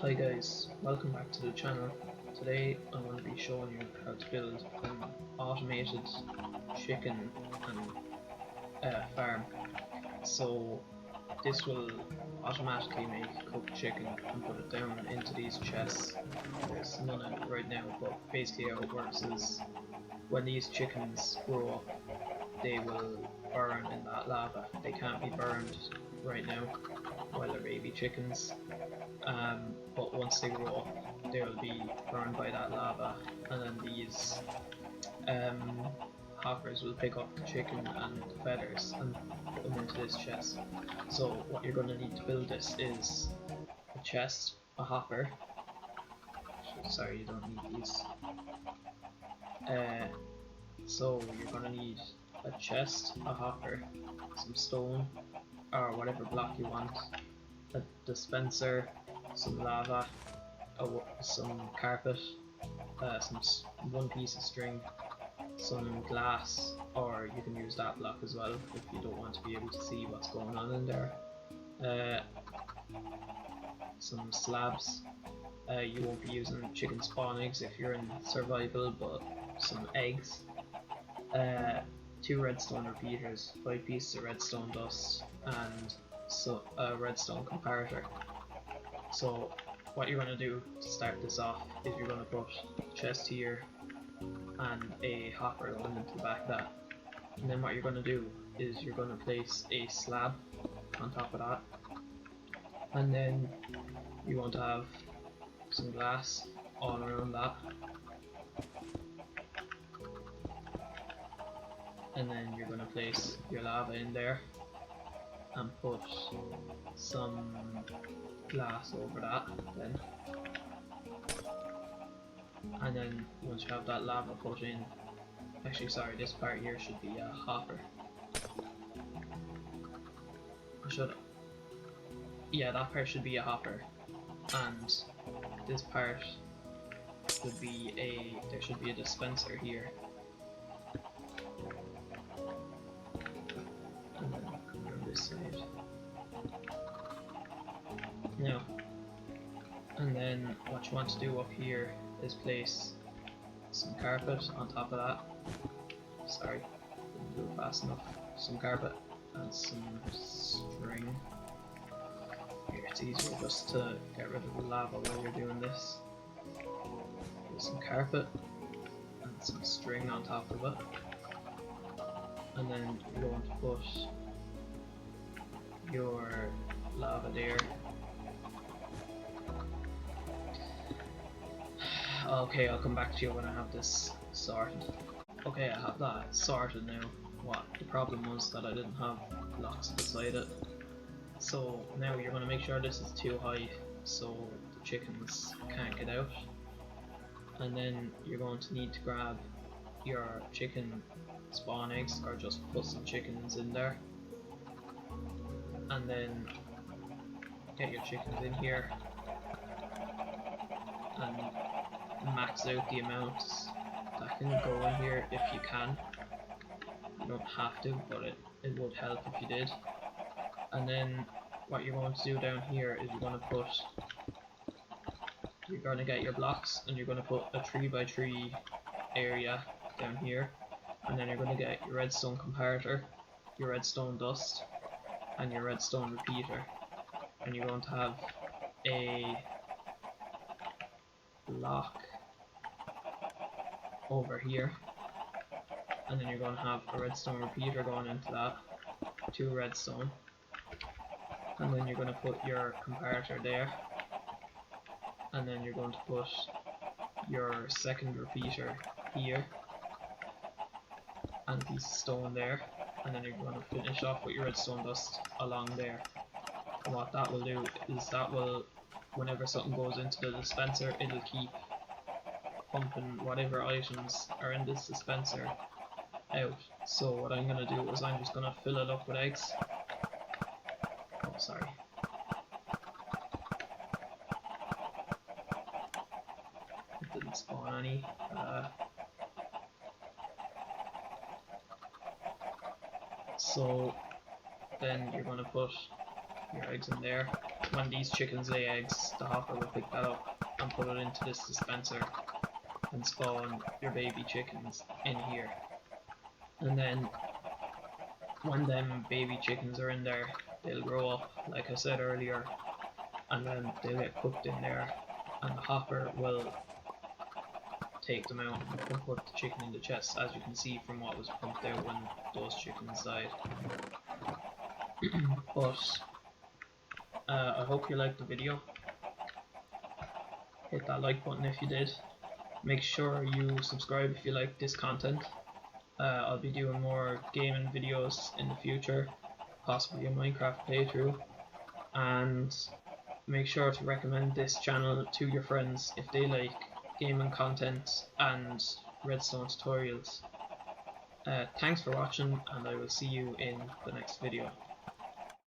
Hi guys, welcome back to the channel. Today I'm going to be showing you how to build an automated chicken and farm. So this will automatically make cooked chicken and put it down into these chests. There's none in it right now, but basically how it works is when these chickens grow up they will burn in that lava. They can't be burned right now while they're baby chickens. But once they grow up, they will be burned by that lava, and then these hoppers will pick up the chicken and the feathers and put them into this chest. So what you're going to need to build this is a chest, a hopper. Sorry, you don't need these. So you're going to need a chest, a hopper, some stone, or whatever block you want, a dispenser, some lava, some carpet, one piece of string, some glass, or you can use that block as well if you don't want to be able to see what's going on in there. Some slabs. You won't be using chicken spawn eggs if you're in survival, but some eggs. 2 redstone repeaters, 5 pieces of redstone dust, and a redstone comparator. So what you're going to do to start this off is you're going to put a chest here and a hopper going into the back of that. And then what you're going to do is you're going to place a slab on top of that. And then you're going to have some glass all around that. And then you're going to place your lava in there and put some glass over that then. And then once you have that lava put in, actually sorry, this part here should be a hopper. Yeah, that part should be a hopper, and this part should be there should be a dispenser here. And then on this side. Now, and then what you want to do up here is place some carpet on top of that. Sorry, didn't do it fast enough. Some carpet and some string. Here, it's easier just to get rid of the lava while you're doing this. There's some carpet and some string on top of it. And then you're going to put your lava there. Okay, I'll come back to you when I have this sorted. Okay, I have that sorted now. What the problem was that I didn't have blocks beside it. So now you're going to make sure this is too high so the chickens can't get out. And then you're going to need to grab your chicken spawn eggs, or just put some chickens in there. And then get your chickens in here and max out the amounts that can go in here if you can. You don't have to, but it would help if you did. And then what you're going to do down here is you're going to get your blocks and you're going to put a 3x3 area down here, and then you're going to get your redstone comparator, your redstone dust, and your redstone repeater, and you're going to have a block over here, and then you're going to have a redstone repeater going into that, 2 redstone, and then you're going to put your comparator there, and then you're going to put your second repeater here, and a piece of stone there, and then you're going to finish off with your redstone dust along there. And what that will do is that will, whenever something goes into the dispenser, it'll keep pumping whatever items are in this dispenser out. So what I'm going to do is I'm just going to fill it up with eggs. Oh, sorry. It didn't spawn any. So then you're going to put your eggs in there, when these chickens lay eggs, the hopper will pick that up and put it into this dispenser and spawn your baby chickens in here. And then when them baby chickens are in there, they'll grow up, like I said earlier, and then they'll get cooked in there, and the hopper will take them out and put the chicken in the chest, as you can see from what was pumped out when those chickens died. But I hope you liked the video. Hit that like button if you did. Make sure you subscribe if you like this content. I'll be doing more gaming videos in the future, possibly a Minecraft playthrough, and make sure to recommend this channel to your friends if they like gaming content and redstone tutorials. Thanks for watching, and I will see you in the next video.